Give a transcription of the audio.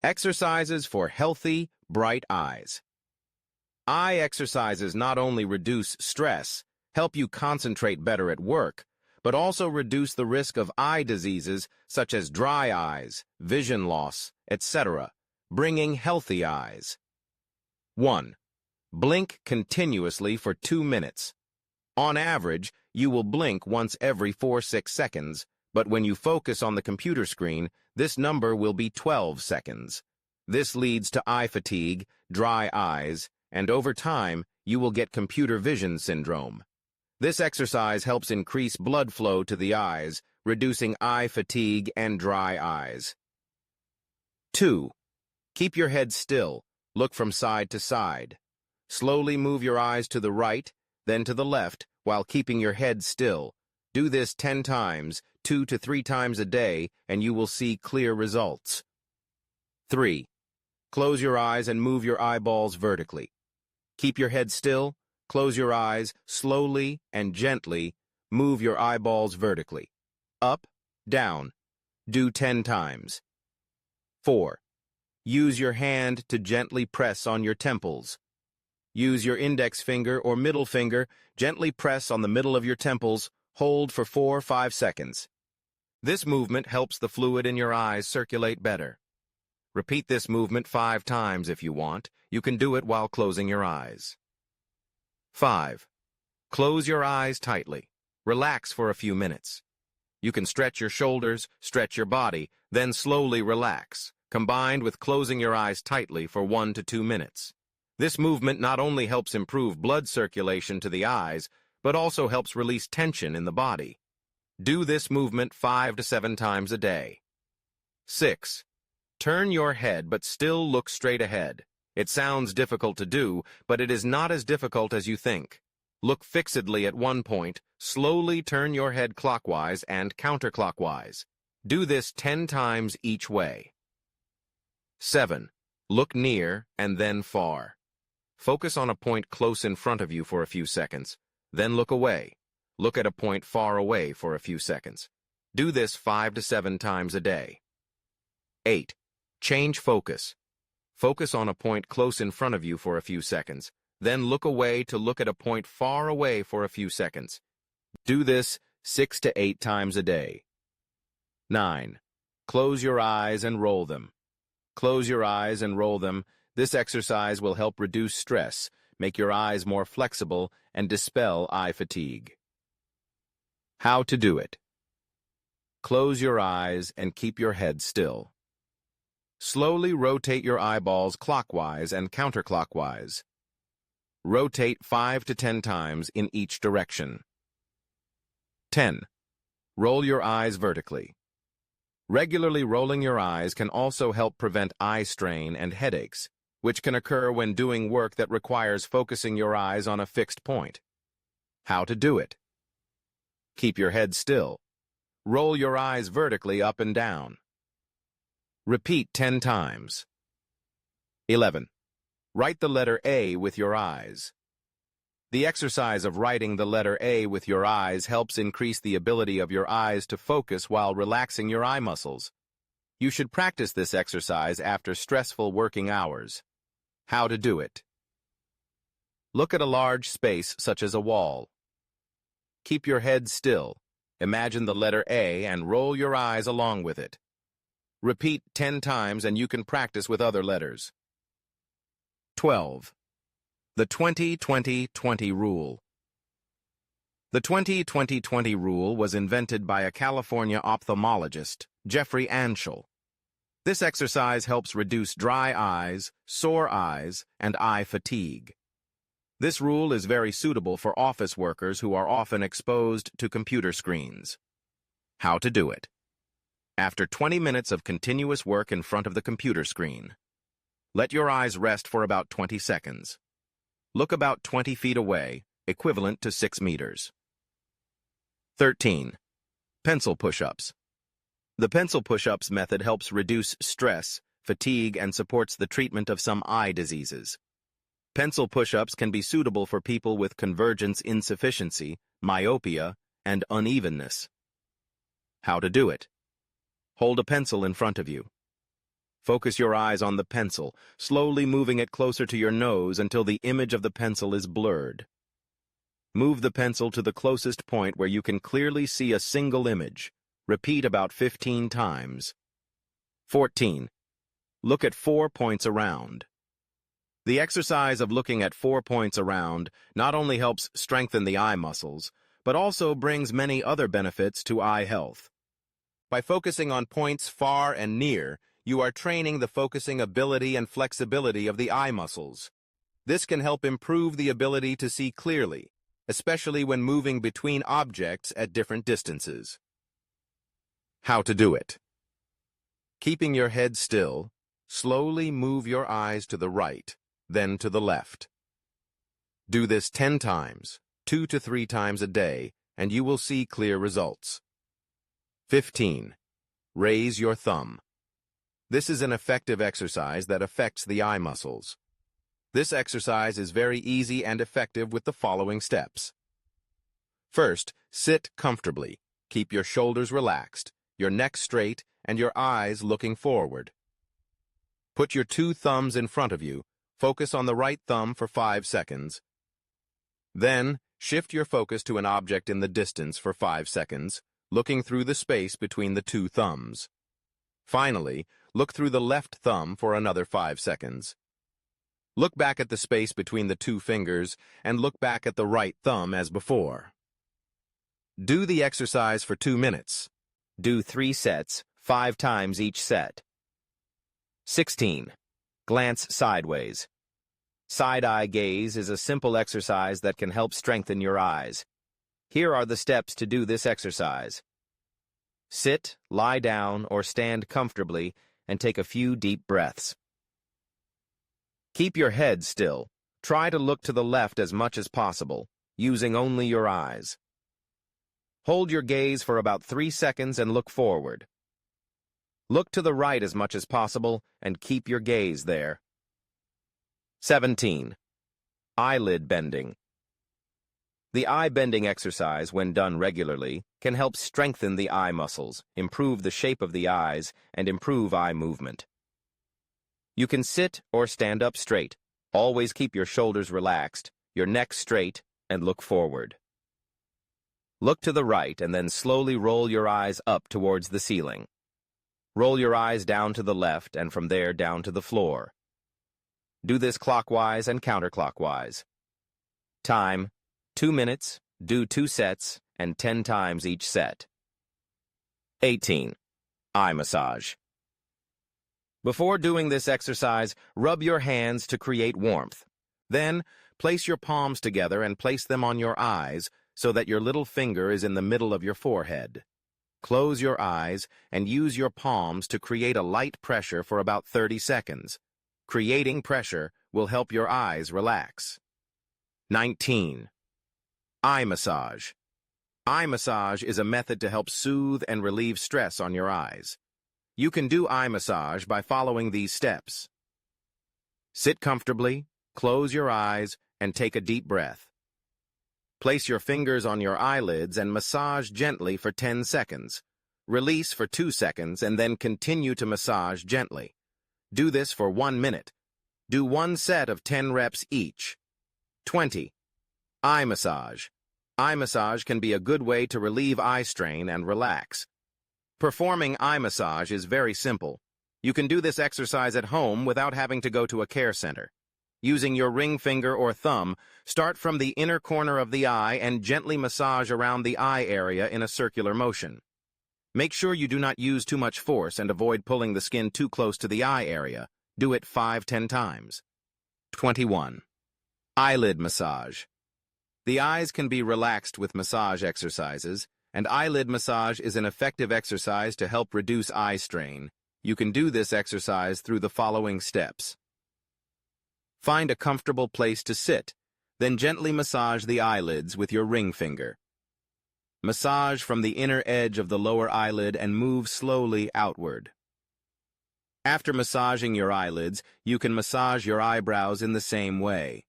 Exercises for healthy, bright eyes. Eye exercises not only reduce stress, help you concentrate better at work, but also reduce the risk of eye diseases such as dry eyes, vision loss, etc., bringing healthy eyes. 1. Blink continuously for 2 minutes. On average, you will blink once every 4-6 seconds, but when you focus on the computer screen, this number will be 12 seconds. This leads to eye fatigue, dry eyes, and over time, you will get computer vision syndrome. This exercise helps increase blood flow to the eyes, reducing eye fatigue and dry eyes. 2. Keep your head still. Look from side to side. Slowly move your eyes to the right, then to the left, while keeping your head still. Do this 10 times, 2 to 3 times a day, and you will see clear results. 3. Close your eyes and move your eyeballs vertically. Keep your head still, close your eyes, slowly and gently, move your eyeballs vertically. Up, down. Do 10 times. 4. Use your hand to gently press on your temples. Use your index finger or middle finger, gently press on the middle of your temples, hold for 4-5 seconds. This movement helps the fluid in your eyes circulate better. Repeat this movement 5 times if you want. You can do it while closing your eyes. 5. Close your eyes tightly. Relax for a few minutes. You can stretch your shoulders, stretch your body, then slowly relax, combined with closing your eyes tightly for 1 to 2 minutes. This movement not only helps improve blood circulation to the eyes, but also helps release tension in the body. Do this movement 5 to 7 times a day. 6. Turn your head but still look straight ahead. It sounds difficult to do, but it is not as difficult as you think. Look fixedly at one point, slowly turn your head clockwise and counterclockwise. Do this 10 times each way. 7. Look near and then far. Focus on a point close in front of you for a few seconds, then look away. Look at a point far away for a few seconds. Do this 5 to 7 times a day. 8. Change focus. Focus on a point close in front of you for a few seconds, then look away to look at a point far away for a few seconds. Do this 6 to 8 times a day. 9. Close your eyes and roll them. Close your eyes and roll them. This exercise will help reduce stress, make your eyes more flexible, and dispel eye fatigue. How to do it. Close your eyes and keep your head still. Slowly rotate your eyeballs clockwise and counterclockwise. Rotate 5 to 10 times in each direction. 10. Roll your eyes vertically. Regularly rolling your eyes can also help prevent eye strain and headaches, which can occur when doing work that requires focusing your eyes on a fixed point. How to do it. Keep your head still. Roll your eyes vertically up and down. Repeat 10 times. 11. Write the letter A with your eyes. The exercise of writing the letter A with your eyes helps increase the ability of your eyes to focus while relaxing your eye muscles. You should practice this exercise after stressful working hours. How to do it. Look at a large space such as a wall. Keep your head still. Imagine the letter A and roll your eyes along with it. Repeat 10 times and you can practice with other letters. 12. The 20-20-20 rule. The 20-20-20 rule was invented by a California ophthalmologist, Jeffrey Anschel. This exercise helps reduce dry eyes, sore eyes, and eye fatigue. This rule is very suitable for office workers who are often exposed to computer screens. How to do it. After 20 minutes of continuous work in front of the computer screen, let your eyes rest for about 20 seconds. Look about 20 feet away, equivalent to 6 meters. 13. Pencil push-ups. The pencil push-ups method helps reduce stress, fatigue, and supports the treatment of some eye diseases. Pencil push-ups can be suitable for people with convergence insufficiency, myopia, and unevenness. How to do it. Hold a pencil in front of you. Focus your eyes on the pencil, slowly moving it closer to your nose until the image of the pencil is blurred. Move the pencil to the closest point where you can clearly see a single image. Repeat about 15 times. 14. Look at 4 points around. The exercise of looking at 4 points around not only helps strengthen the eye muscles, but also brings many other benefits to eye health. By focusing on points far and near, you are training the focusing ability and flexibility of the eye muscles. This can help improve the ability to see clearly, especially when moving between objects at different distances. How to do it. Keeping your head still, slowly move your eyes to the right, then to the left. Do this 10 times, 2 to 3 times a day, and you will see clear results. 15. Raise your thumb. This is an effective exercise that affects the eye muscles. This exercise is very easy and effective with the following steps. First, sit comfortably. Keep your shoulders relaxed, your neck straight, and your eyes looking forward. Put your 2 thumbs in front of you. Focus on the right thumb for 5 seconds. Then, shift your focus to an object in the distance for 5 seconds, looking through the space between the 2 thumbs. Finally, look through the left thumb for another 5 seconds. Look back at the space between the 2 fingers and look back at the right thumb as before. Do the exercise for 2 minutes. Do 3 sets, 5 times each set. 16. Glance sideways. Side-eye gaze is a simple exercise that can help strengthen your eyes. Here are the steps to do this exercise. Sit, lie down, or stand comfortably and take a few deep breaths. Keep your head still. Try to look to the left as much as possible, using only your eyes. Hold your gaze for about 3 seconds and look forward. Look to the right as much as possible and keep your gaze there. 17. Eyelid bending. The eye bending exercise, when done regularly, can help strengthen the eye muscles, improve the shape of the eyes, and improve eye movement. You can sit or stand up straight. Always keep your shoulders relaxed, your neck straight, and look forward. Look to the right and then slowly roll your eyes up towards the ceiling. Roll your eyes down to the left and from there down to the floor. Do this clockwise and counterclockwise. Time, 2 minutes, do 2 sets, and 10 times each set. 18. Eye massage. Before doing this exercise, rub your hands to create warmth. Then, place your palms together and place them on your eyes so that your little finger is in the middle of your forehead. Close your eyes and use your palms to create a light pressure for about 30 seconds. Creating pressure will help your eyes relax. 19. Eye massage. Eye massage is a method to help soothe and relieve stress on your eyes. You can do eye massage by following these steps. Sit comfortably, close your eyes, and take a deep breath. Place your fingers on your eyelids and massage gently for 10 seconds. Release for 2 seconds and then continue to massage gently. Do this for 1 minute. Do 1 set of 10 reps each. 20. Eye massage. Eye massage can be a good way to relieve eye strain and relax. Performing eye massage is very simple. You can do this exercise at home without having to go to a care center. Using your ring finger or thumb, start from the inner corner of the eye and gently massage around the eye area in a circular motion. Make sure you do not use too much force and avoid pulling the skin too close to the eye area. Do it 5-10 times. 21. Eyelid massage. The eyes can be relaxed with massage exercises, and eyelid massage is an effective exercise to help reduce eye strain. You can do this exercise through the following steps. Find a comfortable place to sit, then gently massage the eyelids with your ring finger. Massage from the inner edge of the lower eyelid and move slowly outward. After massaging your eyelids, you can massage your eyebrows in the same way.